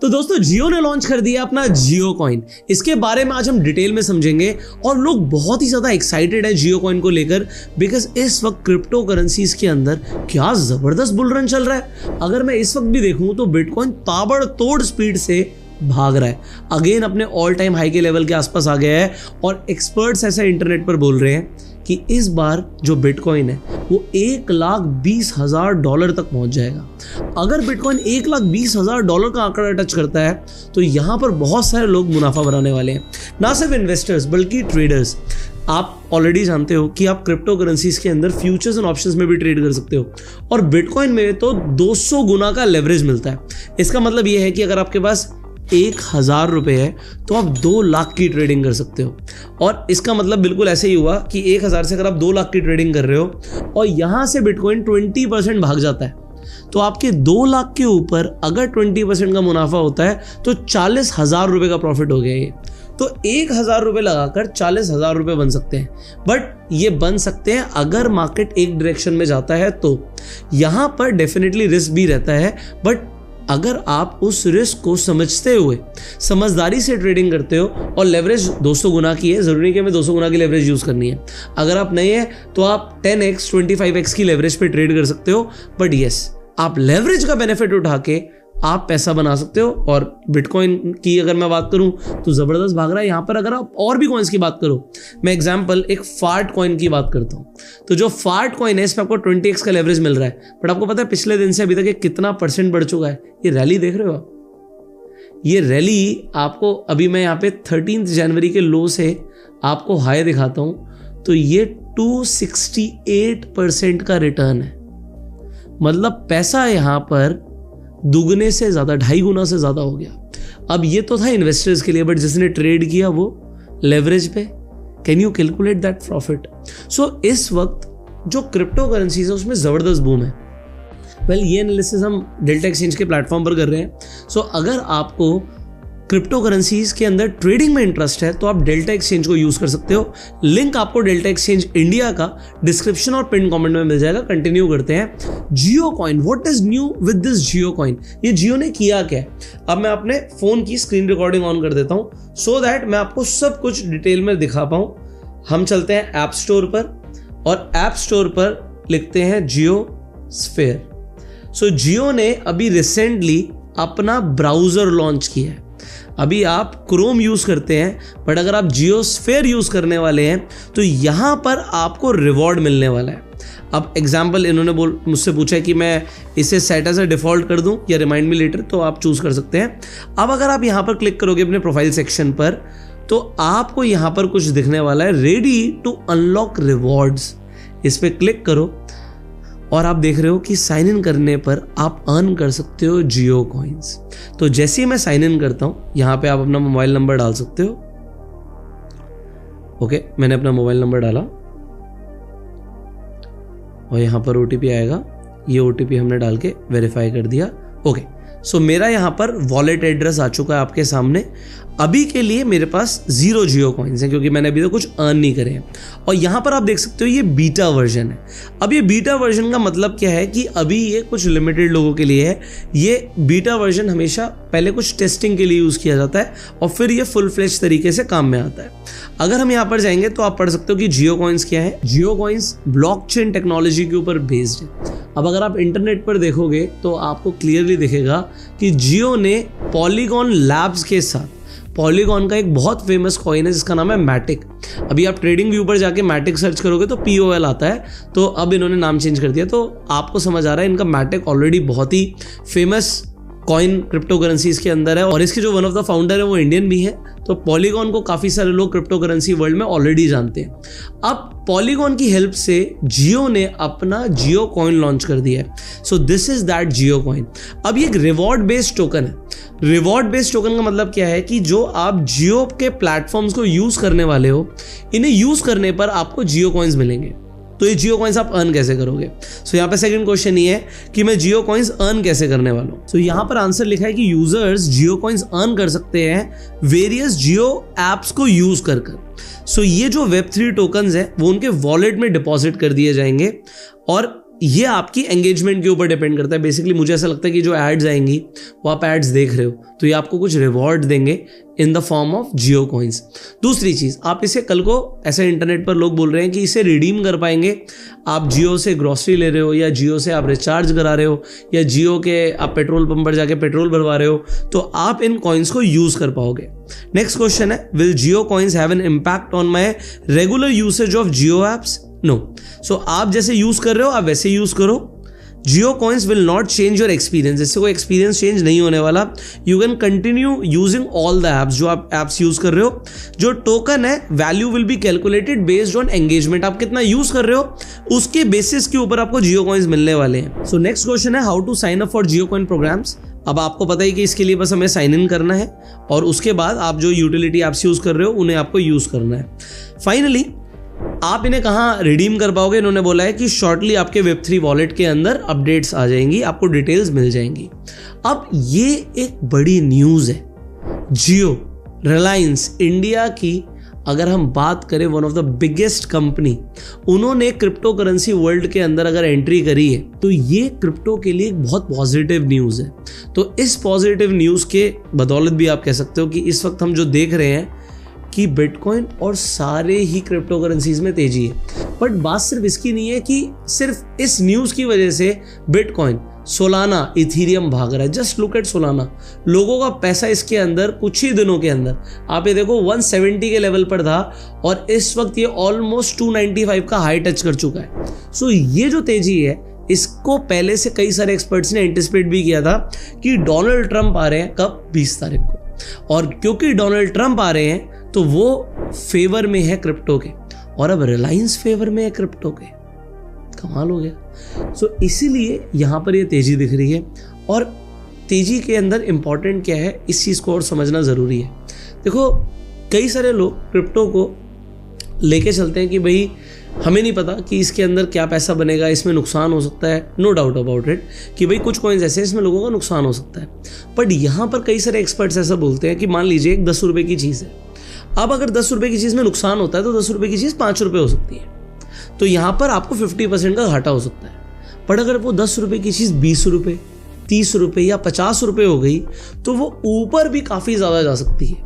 तो दोस्तों जियो ने लॉन्च कर दिया अपना जियो कॉइन। इसके बारे में आज हम डिटेल में समझेंगे और लोग बहुत ही ज्यादा एक्साइटेड है जियो कॉइन को लेकर, बिकॉज इस वक्त क्रिप्टो करेंसीज के अंदर क्या जबरदस्त बुल रन चल रहा है। अगर मैं इस वक्त भी देखूं तो बिटकॉइन ताबड़तोड़ स्पीड से भाग रहा है, अगेन अपने ऑल टाइम हाई के लेवल के आसपास आ गया है। और एक्सपर्ट्स ऐसे इंटरनेट पर बोल रहे हैं कि इस बार जो बिटकॉइन है वो $1,20,000 तक पहुंच जाएगा। अगर बिटकॉइन $1,20,000 का आंकड़ा टच करता है तो यहां पर बहुत सारे लोग मुनाफा बनाने वाले हैं, ना सिर्फ इन्वेस्टर्स बल्कि ट्रेडर्स। आप ऑलरेडी जानते हो कि आप क्रिप्टो करेंसीज के अंदर फ्यूचर्स एंड ऑप्शंस में भी ट्रेड कर सकते हो, और बिटकॉइन में तो 200 गुना का लेवरेज मिलता है। इसका मतलब यह है कि अगर आपके पास 1,000 रुपए है तो आप 2 लाख की ट्रेडिंग कर सकते हो। और इसका मतलब बिल्कुल ऐसे ही हुआ कि 1,000 से अगर आप 2 लाख की ट्रेडिंग कर रहे हो और यहां से बिटकॉइन 20% भाग जाता है, तो आपके 2 लाख के ऊपर अगर 20% का मुनाफा होता है तो 40,000 रुपए का प्रॉफिट हो गया। ये तो 1,000 रुपए लगाकर 40,000 रुपए बन सकते हैं, बट ये बन सकते हैं अगर मार्केट एक डायरेक्शन में जाता है। तो यहां पर डेफिनेटली रिस्क भी रहता है, बट अगर आप उस रिस्क को समझते हुए समझदारी से ट्रेडिंग करते हो, और लेवरेज 200 गुना की है, जरूरी कि हमें 200 गुना की लेवरेज यूज करनी है। अगर आप नहीं है तो आप 10x 25x की लेवरेज पे ट्रेड कर सकते हो, बट यस आप लेवरेज का बेनिफिट उठा के आप पैसा बना सकते हो। और बिटकॉइन की अगर मैं बात करूं तो जबरदस्त भाग रहा है। यहां पर अगर आप और भी कॉइन्स की बात करो, मैं एग्जांपल एक फार्ट कॉइन की बात करता हूं, तो जो फार्ट कॉइन है इस पर आपको 20x का लेवरेज मिल रहा है, बट आपको पता है पिछले दिन से अभी तक कितना % बढ़ चुका है। ये रैली देख रहे हो आप, ये रैली आपको अभी मैं यहाँ पे 13 जनवरी के लो से आपको हाई दिखाता हूं, तो ये 268% का रिटर्न है। मतलब पैसा यहां पर दुगने से ज्यादा, 2.5 गुना से ज्यादा हो गया। अब ये तो था इन्वेस्टर्स के लिए, बट जिसने ट्रेड किया वो लेवरेज पे, can you calculate that profit. So इस वक्त जो क्रिप्टो करेंसीज है उसमें जबरदस्त बूम है। वेल ये एनालिसिस हम डेल्टा एक्सचेंज के प्लेटफॉर्म पर कर रहे हैं। सो अगर आपको क्रिप्टो करेंसीज के अंदर ट्रेडिंग में इंटरेस्ट है तो आप डेल्टा एक्सचेंज को यूज कर सकते हो। लिंक आपको डेल्टा एक्सचेंज इंडिया का डिस्क्रिप्शन और पिन कमेंट में मिल जाएगा। कंटिन्यू करते हैं। Jio coin, what is new with this Jio coin? ये जियो ने किया क्या है? अब मैं अपने फोन की स्क्रीन रिकॉर्डिंग ऑन कर देता हूं सो दैट मैं आपको सब कुछ डिटेल में दिखा पाऊं। हम चलते हैं ऐप स्टोर पर और ऐप स्टोर पर लिखते हैं जियो स्फेयर। सो जियो ने अभी रिसेंटली अपना ब्राउजर लॉन्च किया है। अभी आप क्रोम यूज करते हैं, बट अगर आप जियो स्फेयर यूज करने वाले हैं तो यहां पर आपको रिवॉर्ड मिलने वाला है। अब एग्जाम्पल इन्होंने मुझसे पूछा है कि मैं इसे सेट एज अ डिफॉल्ट कर दूं या रिमाइंड मी लेटर, तो आप चूज कर सकते हैं। अब अगर आप यहां पर क्लिक करोगे अपने प्रोफाइल सेक्शन पर तो आपको यहां पर कुछ दिखने वाला है, रेडी टू अनलॉक रिवॉर्ड्स। इस पर क्लिक करो और आप देख रहे हो कि साइन इन करने पर आप अर्न कर सकते हो जियो कॉइन्स। तो जैसे ही मैं साइन इन करता हूं, यहां पे आप अपना मोबाइल नंबर डाल सकते हो। ओके, मैंने अपना मोबाइल नंबर डाला और यहां पर ओटीपी आएगा। ये ओटीपी हमने डाल के वेरीफाई कर दिया। ओके, सो मेरा यहां पर वॉलेट एड्रेस आ चुका है आपके सामने। अभी के लिए मेरे पास 0 जियो कॉइन्स हैं क्योंकि मैंने अभी तो कुछ अर्न नहीं करे हैं। और यहां पर आप देख सकते हो ये बीटा वर्जन है। अब ये बीटा वर्जन का मतलब क्या है कि अभी ये कुछ लिमिटेड लोगों के लिए है। ये बीटा वर्जन हमेशा पहले कुछ टेस्टिंग के लिए यूज किया जाता है और फिर ये फुल फ्लेज तरीके से काम में आता है। अगर हम यहां पर जाएंगे तो आप पढ़ सकते हो कि जियो कॉइन्स क्या है। जियो कॉइन्स ब्लॉकचेन टेक्नोलॉजी के ऊपर बेस्ड है। अब अगर आप इंटरनेट पर देखोगे तो आपको क्लियरली दिखेगा कि जियो ने पॉलीगॉन लैब्स के साथ, पॉलीगॉन का एक बहुत फेमस कॉइन है जिसका नाम है मैटिक। अभी आप ट्रेडिंग व्यू पर जाके मैटिक सर्च करोगे तो POL आता है, तो अब इन्होंने नाम चेंज कर दिया। तो आपको समझ आ रहा है इनका मैटिक ऑलरेडी बहुत ही फेमस कॉइन क्रिप्टो करेंसीज के अंदर है, और इसके जो वन ऑफ द फाउंडर है वो इंडियन भी है। तो पॉलीगॉन को काफी सारे लोग क्रिप्टो करेंसी वर्ल्ड में ऑलरेडी जानते हैं। अब पॉलीगॉन की हेल्प से जियो ने अपना जियो कॉइन लॉन्च कर दिया है। सो this is that Jio coin. अब ये एक रिवॉर्ड बेस्ड टोकन है। रिवॉर्ड बेस्ड टोकन का मतलब क्या है कि जो आप जियो के प्लेटफॉर्म्स को यूज करने वाले हो, इन्हें यूज करने पर आपको जियो कॉइन्स मिलेंगे। तो ये जियो कॉइन्स आप अर्न कैसे करोगे? सो यहाँ पे सेकंड क्वेश्चन ये है कि मैं जियो कॉइन्स अर्न कैसे करने वाला हूँ। सो यहाँ पर आंसर लिखा है कि यूजर्स जियो कॉइन्स अर्न कर सकते हैं वेरियस जियो एप्स को यूज कर। सो ये जो Web3 टोकन्स है वो उनके वॉलेट में डिपॉजिट कर दिए जाएंगे और ये आपकी एंगेजमेंट के ऊपर डिपेंड करता है। बेसिकली मुझे ऐसा लगता है कि जो एड्स आएंगी वो आप एड्स देख रहे हो तो ये आपको कुछ रिवॉर्ड देंगे in the form of Jio coins. दूसरी चीज़, आप इसे कल को ऐसे इंटरनेट पर लोग बोल रहे हैं कि इसे रिडीम कर पाएंगे। आप जियो से ग्रॉसरी ले रहे हो या जियो से आप रिचार्ज करा रहे हो या जियो के आप पेट्रोल पंप पर जाके पेट्रोल भरवा रहे हो तो आप इन कॉइन्स को यूज़ कर पाओगे। नेक्स्ट क्वेश्चन है, will Jio coins have an impact on my regular usage of Jio apps? No. So आप जैसे यूज कर रहे हो आप वैसे यूज करो। Jio coins will not change your experience, इससे कोई एक्सपीरियंस चेंज नहीं होने वाला। You can continue using all the apps जो आप एप्स यूज कर रहे हो। जो टोकन है value will be calculated based on engagement, आप कितना यूज कर रहे हो उसके बेसिस के ऊपर आपको जियो कॉइन्स मिलने वाले हैं। सो नेक्स्ट क्वेश्चन है, how to sign up for Jio coin programs? अब आपको पता है कि इसके लिए बस हमें साइन इन करना है और उसके बाद आप जो यूटिलिटी एप्स यूज कर रहे हो उन्हें आपको यूज करना है। फाइनली आप इन्हें कहाँ रिडीम कर पाओगे? इन्होंने बोला है कि शॉर्टली आपके Web3 वॉलेट के अंदर अपडेट्स आ जाएंगी, आपको डिटेल्स मिल जाएंगी। अब ये एक बड़ी न्यूज़ है। जियो, रिलायंस इंडिया की अगर हम बात करें one of the biggest company, उन्होंने क्रिप्टो करेंसी वर्ल्ड के अंदर अगर एंट्री करी है तो ये क्रिप्टो के लिए एक बहुत पॉजिटिव न्यूज़ है। तो इस पॉजिटिव न्यूज़ के बदौलत भी आप कह सकते हो कि इस वक्त हम जो देख रहे हैं कि बिटकॉइन और सारे ही क्रिप्टो करेंसीज में तेजी है। बट बात सिर्फ इसकी नहीं है कि सिर्फ इस न्यूज़ की वजह से बिटकॉइन, सोलाना, इथीरियम भाग रहा है। जस्ट लुक एट सोलाना, लोगों का पैसा इसके अंदर कुछ ही दिनों के अंदर आप ये देखो 170 के लेवल पर था और इस वक्त ये ऑलमोस्ट 295 का हाई टच कर चुका है। सो ये जो तेजी है इसको पहले से कई सारे एक्सपर्ट्स ने एंटिसिपेट भी किया था कि डोनाल्ड ट्रंप आ रहे हैं कब, 20 तारीख को, और क्योंकि डोनाल्ड ट्रंप आ रहे हैं तो वो फेवर में है क्रिप्टो के और अब रिलायंस फेवर में है क्रिप्टो के। कमाल हो गया। सो इसीलिए यहां पर ये तेजी दिख रही है और तेजी के अंदर इंपॉर्टेंट क्या है इस चीज को और समझना जरूरी है। देखो कई सारे लोग क्रिप्टो को लेके चलते हैं कि भाई हमें नहीं पता कि इसके अंदर क्या पैसा बनेगा, इसमें नुकसान हो सकता है। नो डाउट अबाउट इट कि भाई कुछ कॉइन्स ऐसे हैं इसमें लोगों का नुकसान हो सकता है। बट यहाँ पर कई सारे एक्सपर्ट्स ऐसा बोलते हैं कि मान लीजिए एक 10 रुपए की चीज़ है, अब अगर 10 रुपए की चीज़ में नुकसान होता है तो 10 रुपए की चीज़ 5 रुपए हो सकती है, तो यहाँ पर आपको 50% का घाटा हो सकता है। पर अगर वो 10 रुपए की चीज़ 20 रुपए, 30 रुपए या 50 रुपए हो गई तो वो ऊपर भी काफ़ी ज़्यादा जा सकती है।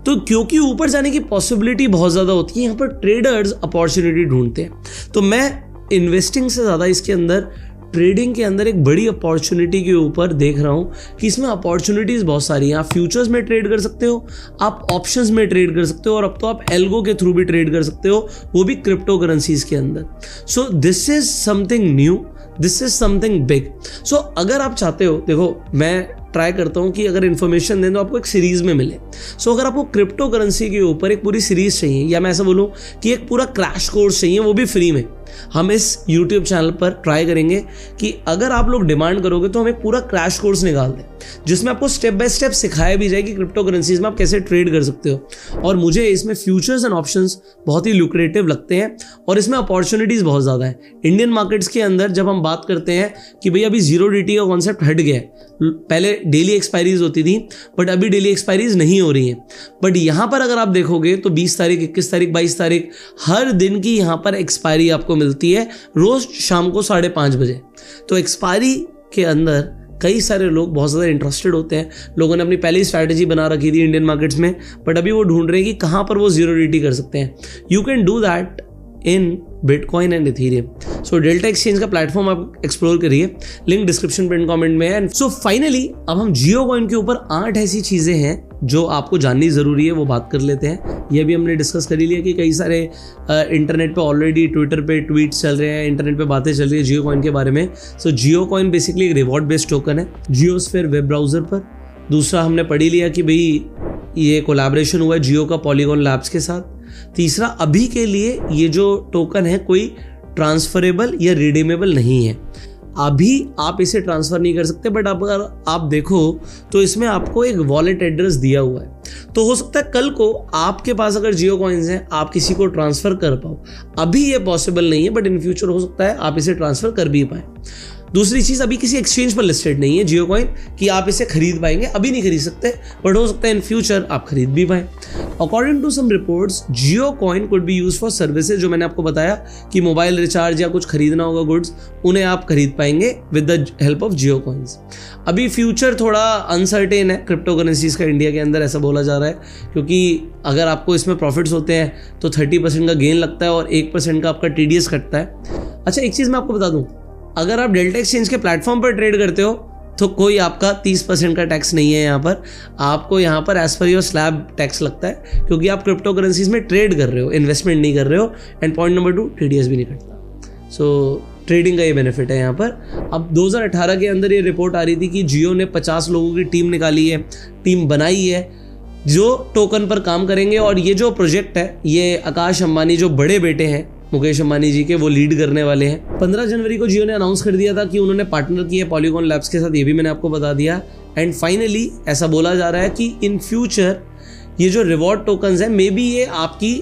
तो क्योंकि ऊपर जाने की पॉसिबिलिटी बहुत ज़्यादा होती है, यहाँ पर ट्रेडर्स अपॉर्चुनिटी ढूंढते हैं। तो मैं इन्वेस्टिंग से ज़्यादा इसके अंदर ट्रेडिंग के अंदर एक बड़ी अपॉर्चुनिटी के ऊपर देख रहा हूँ कि इसमें अपॉर्चुनिटीज़ बहुत सारी हैं। आप फ्यूचर्स में ट्रेड कर सकते हो, आप ऑप्शंस में ट्रेड कर सकते हो और अब तो आप एल्गो के थ्रू भी ट्रेड कर सकते हो, वो भी क्रिप्टो करेंसीज के अंदर। So this is something new, this is something big. So अगर आप चाहते हो, देखो मैं ट्राई करता हूँ कि अगर इन्फॉर्मेशन दें तो आपको एक सीरीज में मिले। सो अगर आपको क्रिप्टो करेंसी के ऊपर एक पूरी सीरीज चाहिए या मैं ऐसा बोलूँ कि एक पूरा क्रैश कोर्स चाहिए, वो भी फ्री में, हम इस YouTube चैनल पर ट्राई करेंगे कि अगर आप लोग डिमांड करोगे तो हम एक पूरा क्रैश कोर्स निकाल दें जिसमें आपको स्टेप बाय स्टेप सिखाया भी जाए कि क्रिप्टो करेंसीज में आप कैसे ट्रेड कर सकते हो। और मुझे इसमें फ्यूचर्स एंड ऑप्शंस बहुत ही लुक्रेटिव लगते हैं और इसमें अपॉर्चुनिटीज़ बहुत ज़्यादा है। इंडियन मार्केट्स के अंदर जब हम बात करते हैं कि भाई अभी 0DT का कॉन्सेप्ट हट गया है, पहले डेली एक्सपायरीज होती थी बट अभी डेली एक्सपायरीज नहीं हो रही हैं। बट यहाँ पर अगर आप देखोगे तो 20 तारीख, 21 तारीख, 22 तारीख हर दिन की यहाँ पर एक्सपायरी आपको मिलती है, रोज शाम को 5:30 बजे। तो एक्सपायरी के अंदर कई सारे लोग बहुत ज़्यादा इंटरेस्टेड होते हैं। लोगों ने अपनी पहले ही स्ट्रैटेजी बना रखी थी इंडियन मार्केट्स में, बट अभी वो ढूंढ रहे हैं कि कहाँ पर वो 0DT कर सकते हैं। You can do that in bitcoin and Ethereum. So delta exchange का प्लेटफॉर्म आप एक्सप्लोर करिए, लिंक डिस्क्रिप्शन पिन कमेंट में है। सो फाइनली अब हम जियो कॉइन के ऊपर 8 ऐसी चीज़ें हैं जो आपको जाननी ज़रूरी है, वो बात कर लेते हैं। ये भी हमने डिस्कस कर ही लिया कि कई सारे इंटरनेट पे ऑलरेडी ट्विटर पे ट्वीट्स चल रहे हैं, इंटरनेट पे बातें चल रही है जियो कॉइन के बारे में। सो जियो कॉइन बेसिकली एक रिवॉर्ड बेस्ड टोकन है जियोस्फीयर वेब ब्राउज़र पर। दूसरा हमने पढ़ ही लिया कि भाई ये कोलैबोरेशन हुआ है जियो का पॉलीगॉन लैब्स के साथ। तीसरा, अभी के लिए ये जो टोकन है कोई ट्रांसफरेबल या रिडीमेबल नहीं है, अभी आप इसे ट्रांसफ़र नहीं कर सकते। बट अगर आप देखो तो इसमें आपको एक वॉलेट एड्रेस दिया हुआ है, तो हो सकता है कल को आपके पास अगर जियो कॉइन्स हैं आप किसी को ट्रांसफ़र कर पाओ। अभी ये पॉसिबल नहीं है बट इन फ्यूचर हो सकता है आप इसे ट्रांसफ़र कर भी पाएँ। दूसरी चीज़, अभी किसी एक्सचेंज पर लिस्टेड नहीं है जियो कॉइन कि आप इसे खरीद पाएंगे, अभी नहीं खरीद सकते, बट हो सकता है इन फ्यूचर आप खरीद भी पाएं। According to some reports, Jio coin could be use for services, जो मैंने आपको बताया कि मोबाइल रिचार्ज या कुछ खरीदना होगा गुड्स, उन्हें आप खरीद पाएंगे with the help of Jio coins. अभी फ्यूचर थोड़ा अनसर्टेन है क्रिप्टो करेंसीज का इंडिया के अंदर, ऐसा बोला जा रहा है, क्योंकि अगर आपको इसमें प्रॉफिट्स होते हैं तो 30% का गेन लगता है और 1% का आपका TDS कटता है। अच्छा, एक चीज़ मैं आपको बता दूं, अगर आप डेल्टा एक्सचेंज के प्लेटफॉर्म पर ट्रेड करते हो तो कोई आपका 30% का टैक्स नहीं है यहाँ पर, आपको यहाँ पर as per your slab tax लगता है, क्योंकि आप क्रिप्टो करेंसीज में ट्रेड कर रहे हो, इन्वेस्टमेंट नहीं कर रहे हो। एंड पॉइंट नंबर 2, TDS भी नहीं कटता। सो ट्रेडिंग का ये बेनिफिट है यहाँ पर। अब 2018 के अंदर ये रिपोर्ट आ रही थी कि जियो ने 50 लोगों की टीम निकाली है, टीम बनाई है, जो टोकन पर काम करेंगे। और ये जो प्रोजेक्ट है, ये आकाश अंबानी जो बड़े बेटे हैं मुकेश अंबानी जी के, वो लीड करने वाले हैं। 15 जनवरी को जियो ने अनाउंस कर दिया था कि उन्होंने पार्टनर किया पॉलीगॉन लैब्स के साथ, ये भी मैंने आपको बता दिया। एंड फाइनली ऐसा बोला जा रहा है कि इन फ्यूचर ये जो रिवॉर्ड टोकन्स हैं, मे बी ये आपकी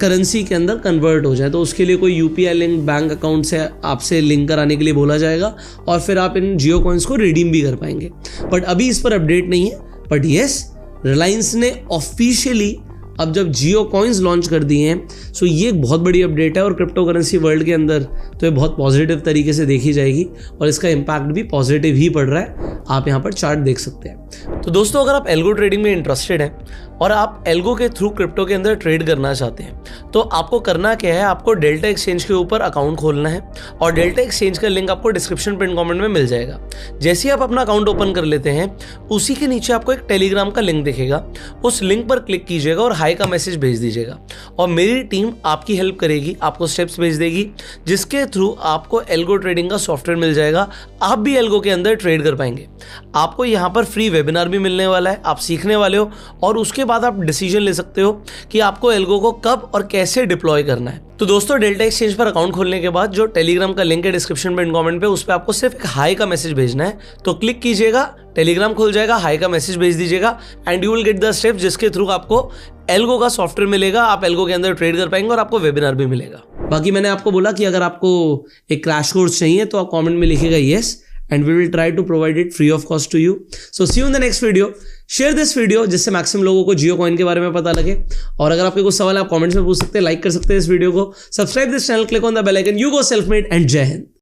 करेंसी के अंदर कन्वर्ट हो जाए, तो उसके लिए कोई UPI लिंक बैंक अकाउंट से आपसे लिंक कराने के लिए बोला जाएगा और फिर आप इन जियो कॉइन्स को रिडीम भी कर पाएंगे। बट अभी इस पर अपडेट नहीं है। बट येस, रिलायंस ने ऑफिशियली अब जब जियो कॉइन्स लॉन्च कर दिए हैं, सो ये एक बहुत बड़ी अपडेट है और क्रिप्टो करेंसी वर्ल्ड के अंदर तो ये बहुत पॉजिटिव तरीके से देखी जाएगी और इसका इम्पैक्ट भी पॉजिटिव ही पड़ रहा है। आप यहाँ पर चार्ट देख सकते हैं। तो दोस्तों, अगर आप एल्गो ट्रेडिंग में इंटरेस्टेड हैं और आप एल्गो के थ्रू क्रिप्टो के अंदर ट्रेड करना चाहते हैं, तो आपको करना क्या है, आपको डेल्टा एक्सचेंज के ऊपर अकाउंट खोलना है और डेल्टा एक्सचेंज का लिंक आपको डिस्क्रिप्शन पिन कमेंट में मिल जाएगा। जैसे ही आप अपना अकाउंट ओपन कर लेते हैं, उसी के नीचे आपको एक टेलीग्राम का लिंक दिखेगा, उस लिंक पर क्लिक कीजिएगा और हाई का मैसेज भेज दीजिएगा और मेरी टीम आपकी हेल्प करेगी, आपको स्टेप्स भेज देगी जिसके थ्रू आपको एल्गो ट्रेडिंग का सॉफ्टवेयर मिल जाएगा। आप भी एल्गो के अंदर ट्रेड कर पाएंगे। आपको यहाँ पर फ्री वेबिनार भी मिलने वाला है, आप सीखने वाले हो और उसके बाद आप डिसीजन ले सकते हो कि आपको एल्गो को कब और कैसे डिप्लॉय करना है। तो दोस्तों, डेल्टा एक्सचेंज पर अकाउंट खोलने के बाद जो टेलीग्राम का लिंक है डिस्क्रिप्शन में कमेंट पे, उस पर आपको सिर्फ एक हाई का मैसेज भेजना है। तो क्लिक कीजिएगा, टेलीग्राम खुल जाएगा, हाई का मैसेज भेज दीजिएगा and you will get the steps जिसके थ्रू आपको एल्गो का सॉफ्टवेयर मिलेगा, आप एल्गो के अंदर ट्रेड कर पाएंगे और आपको वेबिनार भी मिलेगा। बाकी मैंने आपको बोला कि अगर आपको एक क्रैश कोर्स चाहिए तो आप कमेंट में लिखिएगा yes, and we will try to provide it free of cost to you. So see you in the next video. Share this video जिससे मैक्सिमम लोगों को जियो कॉइन के बारे में पता लगे। और अगर आपके कुछ सवाल आप कमेंट्स में पूछ सकते हैं, लाइक कर सकते हैं इस वीडियो को, subscribe this channel, click on the bell icon. You go self made and जय हिंद।